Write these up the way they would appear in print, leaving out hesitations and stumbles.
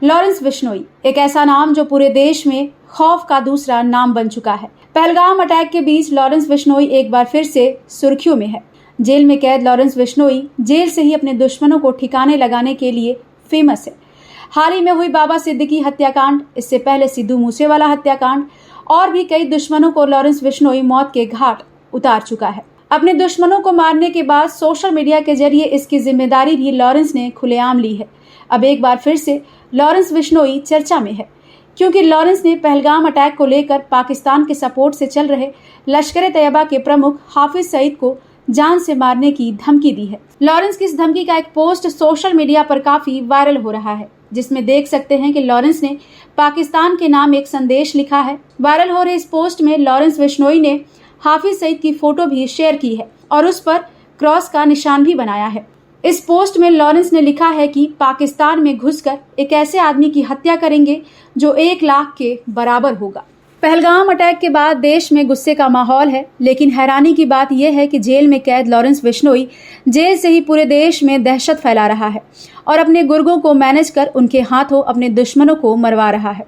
Lawrence Bishnoi एक ऐसा नाम जो पूरे देश में खौफ का दूसरा नाम बन चुका है। पहलगाम अटैक के बीच लॉरेंस बिश्नोई एक बार फिर से सुर्खियों में है। जेल में कैद लॉरेंस बिश्नोई जेल से ही अपने दुश्मनों को ठिकाने लगाने के लिए फेमस है। हाल ही में हुई बाबा सिद्दीकी हत्याकांड, इससे पहले सिद्धू मूसेवाला हत्याकांड और भी कई दुश्मनों को लॉरेंस बिश्नोई मौत के घाट उतार चुका है। अपने दुश्मनों को मारने के बाद सोशल मीडिया के जरिए इसकी जिम्मेदारी भी लॉरेंस ने खुलेआम ली है। अब एक बार फिर से लॉरेंस बिश्नोई चर्चा में है, क्योंकि लॉरेंस ने पहलगाम अटैक को लेकर पाकिस्तान के सपोर्ट से चल रहे लश्कर-ए-तैयबा के प्रमुख हाफिज सईद को जान से मारने की धमकी दी है। लॉरेंस की इस धमकी का एक पोस्ट सोशल मीडिया पर काफी वायरल हो रहा है, जिसमें देख सकते हैं कि लॉरेंस ने पाकिस्तान के नाम एक संदेश लिखा है। वायरल हो रहे इस पोस्ट में लॉरेंस बिश्नोई ने हाफिज सईद की फोटो भी शेयर की है और उस पर क्रॉस का निशान भी बनाया है। इस पोस्ट में लॉरेंस ने लिखा है कि पाकिस्तान में घुसकर एक ऐसे आदमी की हत्या करेंगे जो 1 लाख के बराबर होगा। पहलगाम अटैक के बाद देश में गुस्से का माहौल है, लेकिन हैरानी की बात यह है कि जेल में कैद लॉरेंस बिश्नोई जेल से ही पूरे देश में दहशत फैला रहा है और अपने गुर्गों को मैनेज कर उनके हाथों अपने दुश्मनों को मरवा रहा है।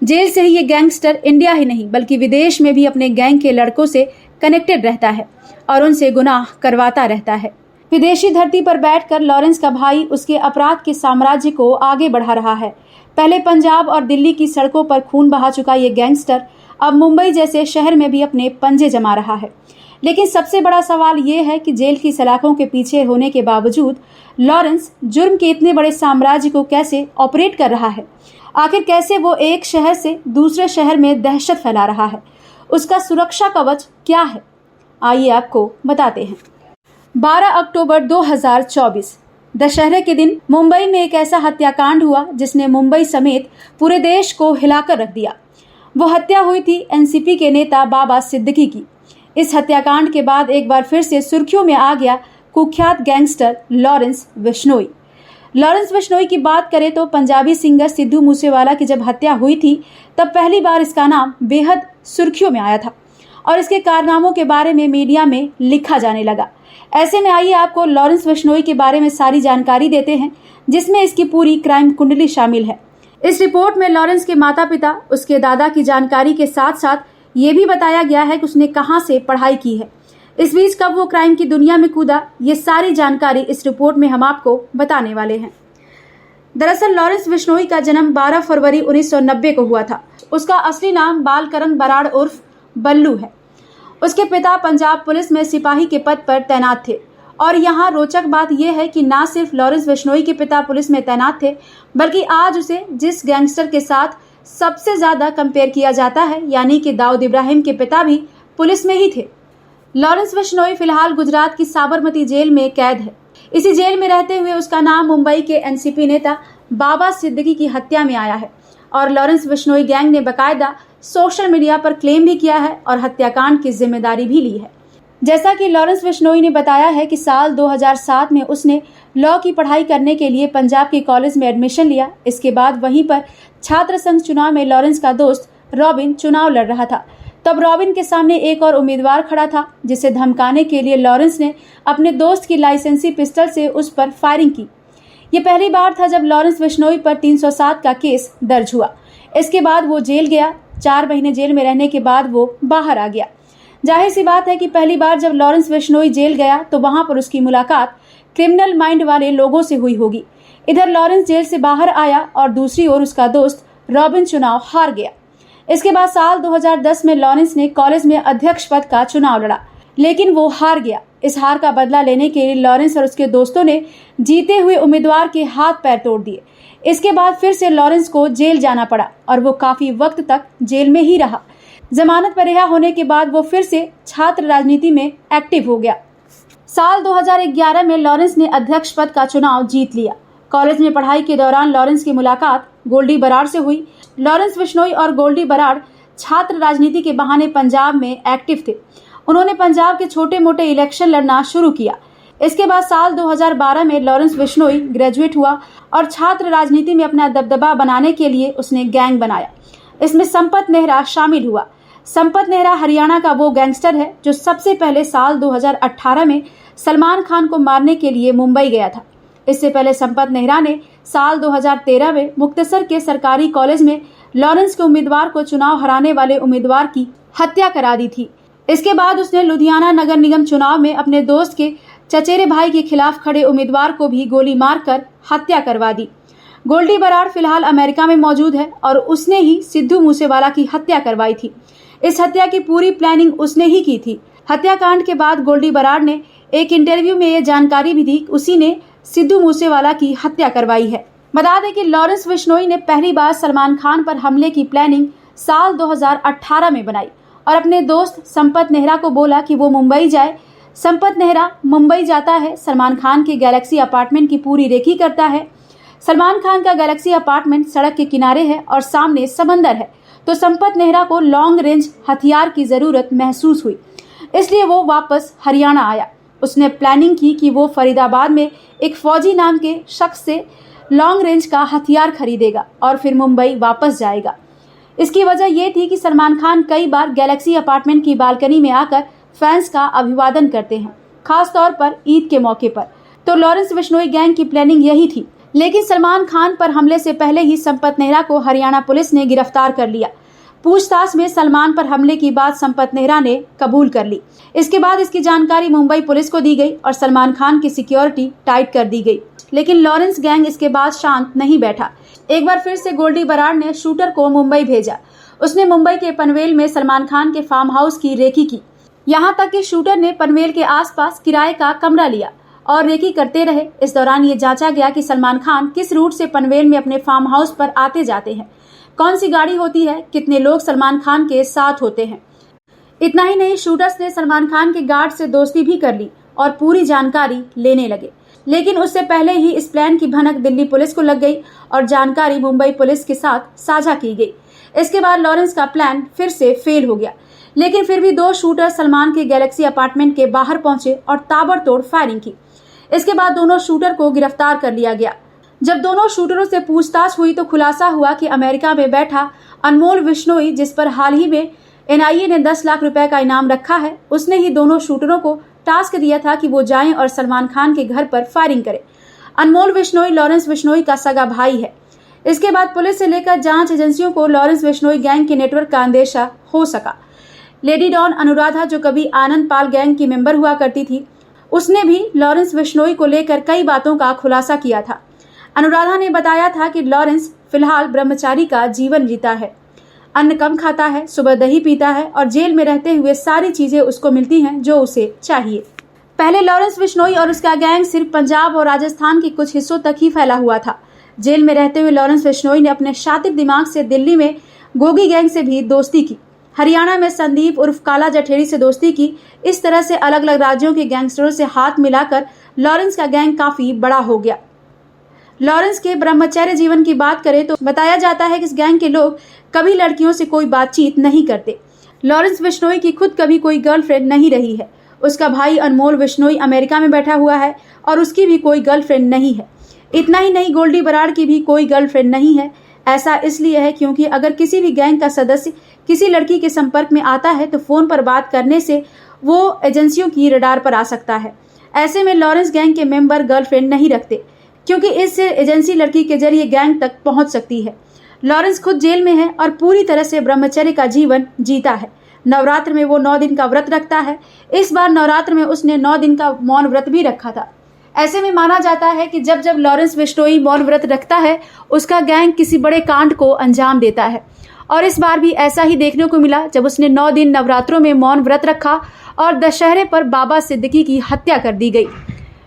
जेल से ही ये गैंगस्टर इंडिया ही नहीं बल्कि विदेश में भी अपने गैंग के लड़कों से कनेक्टेड रहता है और उनसे गुनाह करवाता रहता है। विदेशी धरती पर बैठकर लॉरेंस का भाई उसके अपराध के साम्राज्य को आगे बढ़ा रहा है। पहले पंजाब और दिल्ली की सड़कों पर खून बहा चुका ये गैंगस्टर अब मुंबई जैसे शहर में भी अपने पंजे जमा रहा है। लेकिन सबसे बड़ा सवाल ये है कि जेल की सलाखों के पीछे होने के बावजूद लॉरेंस जुर्म के इतने बड़े साम्राज्य को कैसे ऑपरेट कर रहा है। आखिर कैसे वो एक शहर से दूसरे शहर में दहशत फैला रहा है, उसका सुरक्षा कवच क्या है, आइए आपको बताते हैं। 12 अक्टूबर 2024 दशहरे के दिन मुंबई में एक ऐसा हत्याकांड हुआ जिसने मुंबई समेत पूरे देश को हिलाकर रख दिया। वो हत्या हुई थी एनसीपी के नेता बाबा सिद्दीकी की। इस हत्याकांड के बाद एक बार फिर से सुर्खियों में आ गया कुख्यात gangster Lawrence Bishnoi. Lawrence Bishnoi की बात करें तो पंजाबी सिंगर सिद्धू मूसेवाला की जब हत्या हुई थी तब पहली बार इसका नाम बेहद सुर्खियों में आया था और इसके कारनामों के बारे में मीडिया में लिखा जाने लगा। ऐसे में आइए आपको लॉरेंस बिश्नोई के बारे में सारी जानकारी देते हैं, जिसमें इसकी पूरी क्राइम कुंडली शामिल है। इस रिपोर्ट में लॉरेंस के माता पिता, उसके दादा की जानकारी के साथ साथ ये भी बताया गया है कि उसने कहां से पढ़ाई की है। इस बीच कब वो क्राइम की दुनिया में कूदा, ये सारी जानकारी इस रिपोर्ट में हम आपको बताने वाले हैं। दरअसल लॉरेंस बिश्नोई का जन्म 12 फरवरी 1990 को हुआ था। उसका असली नाम बालकरण बराड़ उर्फ बल्लू है। उसके पिता पंजाब पुलिस में सिपाही के पद पर तैनात थे और यहाँ रोचक बात यह है कि ना सिर्फ लॉरेंस बिश्नोई के पिता पुलिस में तैनात थे, बल्कि आज उसे जिस गैंगस्टर के साथ सबसे ज्यादा कंपेयर किया जाता है, यानी कि दाऊद इब्राहिम के पिता भी पुलिस में ही थे। लॉरेंस बिश्नोई फिलहाल गुजरात की साबरमती जेल में कैद है। इसी जेल में रहते हुए उसका नाम मुंबई के एनसीपी नेता बाबा सिद्दीकी की हत्या में आया है और लॉरेंस बिश्नोई गैंग ने बकायदा सोशल मीडिया पर क्लेम भी किया है और हत्याकांड की जिम्मेदारी भी ली है। जैसा कि लॉरेंस बिश्नोई ने बताया है कि साल 2007 में उसने लॉ की पढ़ाई करने के लिए पंजाब के कॉलेज में एडमिशन लिया। इसके बाद वहीं पर छात्र संघ चुनाव में लॉरेंस का दोस्त रॉबिन चुनाव लड़ रहा था। तब रॉबिन के सामने एक और उम्मीदवार खड़ा था, जिसे धमकाने के लिए लॉरेंस ने अपने दोस्त की लाइसेंसी पिस्टल से उस पर फायरिंग की। ये पहली बार था जब लॉरेंस बिश्नोई पर 307 का केस दर्ज हुआ। इसके बाद वो जेल गया। 4 महीने जेल में रहने के बाद वो बाहर आ गया। जाहिर सी बात है कि पहली बार जब लॉरेंस बिश्नोई जेल गया तो वहां पर उसकी मुलाकात क्रिमिनल माइंड वाले लोगों से हुई होगी। इधर लॉरेंस जेल से बाहर आया और दूसरी ओर उसका दोस्त रॉबिन चुनाव हार गया। इसके बाद साल 2010 में लॉरेंस ने कॉलेज में अध्यक्ष पद का चुनाव लड़ा, लेकिन वो हार गया। इस हार का बदला लेने के लिए लॉरेंस और उसके दोस्तों ने जीते हुए उम्मीदवार के हाथ पैर तोड़ दिए। इसके बाद फिर से लॉरेंस को जेल जाना पड़ा और वो काफी वक्त तक जेल में ही रहा। जमानत पर रिहा होने के बाद वो फिर से छात्र राजनीति में एक्टिव हो गया। साल 2011 में लॉरेंस ने अध्यक्ष पद का चुनाव जीत लिया। कॉलेज में पढ़ाई के दौरान लॉरेंस की मुलाकात गोल्डी बराड़ से हुई। लॉरेंस बिश्नोई और गोल्डी बराड़ छात्र राजनीति के बहाने पंजाब में एक्टिव थे। उन्होंने पंजाब के छोटे मोटे इलेक्शन लड़ना शुरू किया। इसके बाद साल 2012 में लॉरेंस बिश्नोई ग्रेजुएट हुआ और छात्र राजनीति में अपना दबदबा बनाने के लिए उसने गैंग बनाया। इसमें संपत नेहरा शामिल हुआ। संपत नेहरा हरियाणा का वो गैंगस्टर है जो सबसे पहले साल 2018 में सलमान खान को मारने के लिए मुंबई गया था। इससे पहले संपत नेहरा ने साल 2013 में मुक्तसर के सरकारी कॉलेज में लॉरेंस के उम्मीदवार को चुनाव हराने वाले उम्मीदवार की हत्या करा दी थी। इसके बाद उसने लुधियाना नगर निगम चुनाव में अपने दोस्त के चचेरे भाई के खिलाफ खड़े उम्मीदवार को भी गोली मारकर हत्या करवा दी। गोल्डी बराड़ फिलहाल अमेरिका में मौजूद है और उसने ही सिद्धू मूसेवाला की हत्या करवाई थी। इस हत्या की पूरी प्लानिंग उसने ही की थी। हत्याकांड के बाद गोल्डी बराड़ ने एक इंटरव्यू में ये जानकारी भी दी, उसी ने सिद्धू मूसेवाला की हत्या करवाई है। बता दें कि लॉरेंस बिश्नोई ने पहली बार सलमान खान पर हमले की प्लानिंग साल 2018 में बनाई और अपने दोस्त संपत नेहरा को बोला कि वो मुंबई जाए। संपत नेहरा मुंबई जाता है, सलमान खान के गैलेक्सी अपार्टमेंट की पूरी रेकी करता है। सलमान खान का गैलेक्सी अपार्टमेंट सड़क के किनारे है और सामने समंदर है, तो संपत नेहरा को लॉन्ग रेंज हथियार की जरूरत महसूस हुई, इसलिए वो वापस हरियाणा आया। उसने प्लानिंग की कि वो फरीदाबाद में एक फौजी नाम के शख्स से लॉन्ग रेंज का हथियार खरीदेगा और फिर मुंबई वापस जाएगा। इसकी वजह यह थी कि सलमान खान कई बार गैलेक्सी अपार्टमेंट की बालकनी में आकर फैंस का अभिवादन करते हैं, खास तौर पर ईद के मौके पर। तो लॉरेंस बिश्नोई गैंग की प्लानिंग यही थी, लेकिन सलमान खान पर हमले से पहले ही संपत नेहरा को हरियाणा पुलिस ने गिरफ्तार कर लिया। पूछताछ में सलमान पर हमले की बात संपत नेहरा ने कबूल कर ली। इसके बाद इसकी जानकारी मुंबई पुलिस को दी गई और सलमान खान की सिक्योरिटी टाइट कर दी गई। लेकिन लॉरेंस गैंग इसके बाद शांत नहीं बैठा। एक बार फिर से गोल्डी बराड़ ने शूटर को मुंबई भेजा। उसने मुंबई के पनवेल में सलमान खान के फार्म हाउस की रेकी की। यहाँ तक कि शूटर ने पनवेल के आसपास किराए का कमरा लिया और रेकी करते रहे। इस दौरान ये जांचा गया कि सलमान खान किस रूट से पनवेल में अपने फार्म हाउस पर आते जाते हैं, कौन सी गाड़ी होती है, कितने लोग सलमान खान के साथ होते हैं। इतना ही नहीं, शूटर्स ने सलमान खान के गार्ड से दोस्ती भी कर ली और पूरी जानकारी लेने लगे। लेकिन उससे पहले ही इस प्लान की भनक दिल्ली पुलिस को लग गई और जानकारी मुंबई पुलिस के साथ साझा की गई। इसके बाद लॉरेंस का प्लान फिर से फेल हो गया, लेकिन फिर भी 2 शूटर सलमान के गैलेक्सी अपार्टमेंट के बाहर पहुंचे और ताबड़तोड़ फायरिंग की। इसके बाद दोनों शूटर को गिरफ्तार कर लिया गया। जब दोनों शूटरों से पूछताछ हुई तो खुलासा हुआ कि अमेरिका में बैठा अनमोल बिश्नोई, जिस पर हाल ही में एनआईए ने 10 लाख रुपए का इनाम रखा है, उसने ही दोनों शूटरों को टास्क दिया था कि वो जाएं और सलमान खान के घर पर फायरिंग करें। अनमोल बिश्नोई लॉरेंस बिश्नोई का सगा भाई है। इसके बाद पुलिस से लेकर जांच एजेंसियों को लॉरेंस बिश्नोई गैंग के नेटवर्क का अंदेशा हो सका। लेडी डॉन अनुराधा, जो कभी आनंद पाल गैंग की मेंबर हुआ करती थी, उसने भी लॉरेंस बिश्नोई को लेकर कई बातों का खुलासा किया था। अनुराधा ने बताया था कि लॉरेंस फिलहाल ब्रह्मचारी का जीवन जीता है, अन्न कम खाता है, सुबह दही पीता है और जेल में रहते हुए सारी चीजें उसको मिलती हैं जो उसे चाहिए। पहले लॉरेंस बिश्नोई और उसका गैंग सिर्फ पंजाब और राजस्थान के कुछ हिस्सों तक ही फैला हुआ था। जेल में रहते हुए लॉरेंस बिश्नोई ने अपने शातिर दिमाग से दिल्ली में गोगी गैंग से भी दोस्ती की, हरियाणा में संदीप उर्फ काला जठेरी से दोस्ती की। इस तरह से अलग अलग राज्यों के गैंगस्टरों से हाथ मिलाकर लॉरेंस का गैंग काफी बड़ा हो गया। लॉरेंस के ब्रह्मचर्य जीवन की बात करें तो बताया जाता है कि इस गैंग के लोग कभी लड़कियों से कोई बातचीत नहीं करते। लॉरेंस बिश्नोई की खुद कभी कोई गर्लफ्रेंड नहीं रही है। उसका भाई अनमोल बिश्नोई अमेरिका में बैठा हुआ है और उसकी भी कोई गर्लफ्रेंड नहीं है। इतना ही नहीं, गोल्डी बराड़ की भी कोई गर्लफ्रेंड नहीं है। ऐसा इसलिए है क्योंकि अगर किसी भी गैंग का सदस्य किसी लड़की के संपर्क में आता है तो फोन पर बात करने से वो एजेंसियों की रडार पर आ सकता है। ऐसे में लॉरेंस गैंग के मेंबर गर्लफ्रेंड नहीं रखते, क्योंकि इससे एजेंसी लड़की के जरिए गैंग तक पहुंच सकती है। लॉरेंस खुद जेल में है और पूरी तरह से ब्रह्मचर्य का जीवन जीता है। नवरात्र में वो 9 दिन का व्रत रखता है। इस बार नवरात्र में उसने 9 दिन का मौन व्रत भी रखा था। ऐसे में माना जाता है कि जब जब लॉरेंस बिश्नोई मौन व्रत रखता है, उसका गैंग किसी बड़े कांड को अंजाम देता है। और इस बार भी ऐसा ही देखने को मिला जब उसने 9 दिन नवरात्रों में मौन व्रत रखा और दशहरे पर बाबा सिद्दीकी की हत्या कर दी गई।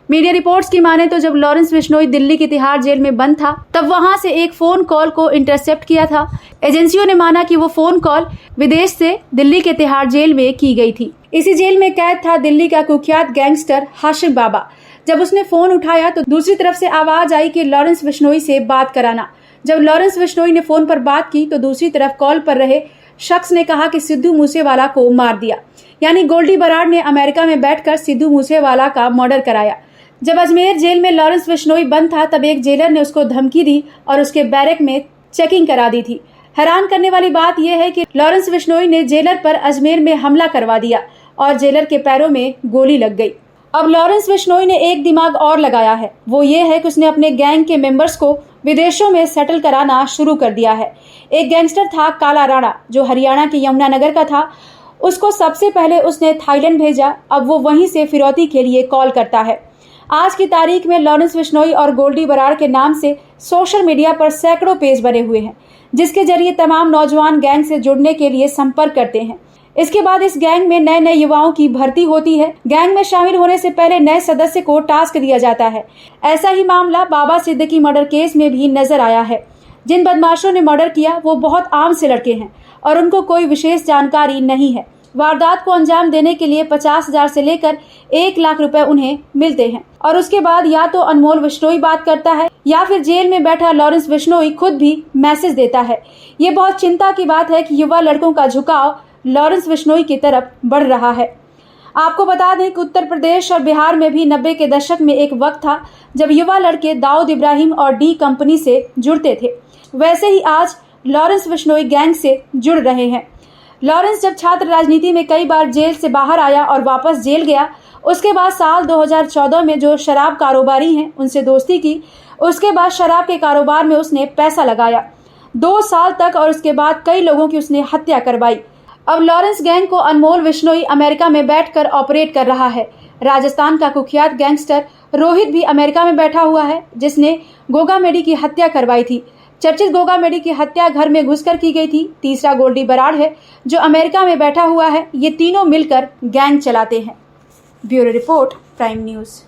मीडिया रिपोर्ट्स की माने तो जब लॉरेंस बिश्नोई दिल्ली के तिहाड़ जेल में बंद था, तब वहां से एक फोन कॉल को इंटरसेप्ट किया था। एजेंसियों ने माना कि वो फोन कॉल विदेश से दिल्ली के तिहाड़ जेल में की गई थी। इसी जेल में कैद था दिल्ली का कुख्यात गैंगस्टर हाशिम बाबा। जब उसने फोन उठाया तो दूसरी तरफ से आवाज आई कि लॉरेंस बिश्नोई से बात कराना। जब लॉरेंस बिश्नोई ने फोन पर बात की तो दूसरी तरफ कॉल पर रहे शख्स ने कहा कि सिद्धू मूसेवाला को मार दिया। यानी गोल्डी बराड़ ने अमेरिका में बैठकर सिद्धू मूसेवाला का मर्डर कराया। जब अजमेर जेल में लॉरेंस बिश्नोई बंद था, तब एक जेलर ने उसको धमकी दी और उसके बैरक में चेकिंग करा दी थी। हैरान करने वाली बात यह है कि लॉरेंस बिश्नोई ने जेलर पर अजमेर में हमला करवा दिया और जेलर के पैरों में गोली लग गई। अब लॉरेंस बिश्नोई ने एक दिमाग और लगाया है, वो ये है कि उसने अपने गैंग के मेंबर्स को विदेशों में सेटल कराना शुरू कर दिया है। एक गैंगस्टर था काला राणा, जो हरियाणा के यमुनानगर का था। उसको सबसे पहले उसने थाईलैंड भेजा, अब वो वहीं से फिरौती के लिए कॉल करता है। आज की तारीख में लॉरेंस बिश्नोई और गोल्डी बराड़ के नाम से सोशल मीडिया पर सैकड़ों पेज बने हुए हैं, जिसके जरिए तमाम नौजवान गैंग से जुड़ने के लिए संपर्क करते हैं। इसके बाद इस गैंग में नए नए युवाओं की भर्ती होती है। गैंग में शामिल होने से पहले नए सदस्य को टास्क दिया जाता है। ऐसा ही मामला बाबा सिद्दीकी मर्डर केस में भी नजर आया है। जिन बदमाशों ने मर्डर किया वो बहुत आम से लड़के हैं और उनको कोई विशेष जानकारी नहीं है। वारदात को अंजाम देने के लिए 50,000 से लेकर 1 लाख रुपए उन्हें मिलते हैं और उसके बाद या तो अनमोल बिश्नोई बात करता है या फिर जेल में बैठा लॉरेंस बिश्नोई खुद भी मैसेज देता है। ये बहुत चिंता की बात है कि युवा लड़कों का झुकाव लॉरेंस बिश्नोई की तरफ बढ़ रहा है। आपको बता दें कि उत्तर प्रदेश और बिहार में भी 90 के दशक में एक वक्त था जब युवा लड़के दाऊद इब्राहिम और डी कंपनी से जुड़ते थे। वैसे ही आज लॉरेंस बिश्नोई गैंग से जुड़ रहे हैं। लॉरेंस जब छात्र राजनीति में कई बार जेल से बाहर आया और वापस जेल गया, उसके बाद साल 2014 में जो शराब कारोबारी हैं उनसे दोस्ती की। उसके बाद शराब के कारोबार में उसने पैसा लगाया 2 साल तक और उसके बाद कई लोगों की उसने हत्या करवाई। अब लॉरेंस गैंग को अनमोल बिश्नोई अमेरिका में बैठकर ऑपरेट कर रहा है। राजस्थान का कुख्यात गैंगस्टर रोहित भी अमेरिका में बैठा हुआ है, जिसने गोगा मेडी की हत्या करवाई थी। चर्चित गोगा मेडी की हत्या घर में घुसकर की गई थी। तीसरा गोल्डी बराड़ है जो अमेरिका में बैठा हुआ है। ये तीनों मिलकर गैंग चलाते हैं। Bureau report, prime news.